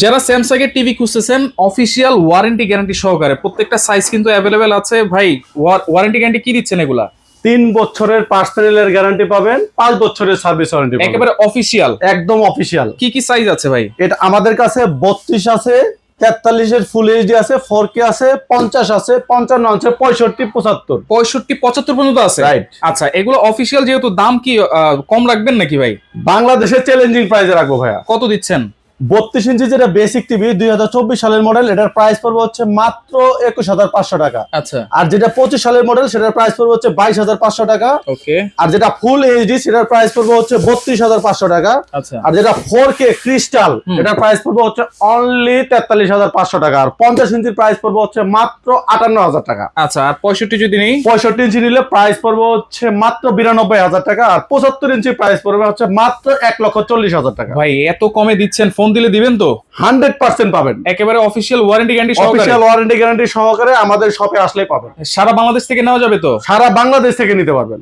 যারা স্যামসাং এর টিভি খুঁজতেছেন অফিসিয়াল ওয়ারেন্টি গ্যারান্টি সহকারে প্রত্যেকটা সাইজ কিন্তু অ্যাভেলেবেল আছে ভাই। ওয়ারেন্টি গ্যারান্টি কি দিচ্ছেন এগুলা? 3 বছরের পার্সোনালের গ্যারান্টি পাবেন, 5 বছরের সার্ভিস ওয়ারেন্টি পাবেন। একেবারে অফিসিয়াল, একদম অফিসিয়াল। কি কি সাইজ আছে ভাই? এটা আমাদের কাছে 32 আছে, 43 এর ফুল এইচডি আছে, 4K আছে, 50 আছে, 55 আছে, 65, 75। 65 75 পর্যন্ত আছে। রাইট। আচ্ছা, এগুলো অফিসিয়াল যেহেতু দাম কি কম রাখবেন নাকি ভাই? বাংলাদেশের চ্যালেঞ্জিং প্রাইসে রাখবো ভাইয়া। কত দিচ্ছেন? 32 ইঞ্চি যেটা বেসিক টিভি 2024 সালের মডেল, এটার প্রাইস পড়বে হচ্ছে মাত্র 21,500 টাকা। আচ্ছা, আর যেটা 25 সালের মডেল সেটার প্রাইস পড়বে হচ্ছে 22,500 টাকা। ওকে। আর যেটা ফুল এইচডি সেটার প্রাইস পড়বে হচ্ছে 32,500 টাকা। আচ্ছা, আর যেটা 4K ক্রিস্টাল এটার প্রাইস পড়বে হচ্ছে অনলি 43,500 টাকা। আর 50 ইঞ্চির প্রাইস পড়বে হচ্ছে মাত্র 58,000 টাকা। আচ্ছা, আর 65 যদি নেই? 65 ইঞ্চি নিলে প্রাইস পড়বে হচ্ছে মাত্র 92,000 টাকা। আর 75 ইঞ্চি প্রাইস পড়বে হচ্ছে মাত্র 1,40,000 টাকা। ভাই এত কমে দিচ্ছেন, ফোন দিলে দিবেন তো? 100% পাবেন। একেবারে অফিসিয়াল ওয়ারেন্টি গ্যারান্টি সহকারে। অফিসিয়াল ওয়ারেন্টি গ্যারান্টি সহকারে আমাদের শপে আসলেই পাবেন। সারা বাংলাদেশ থেকে নেওয়া যাবে তো? সারা বাংলাদেশ থেকে নিতে পারবেন।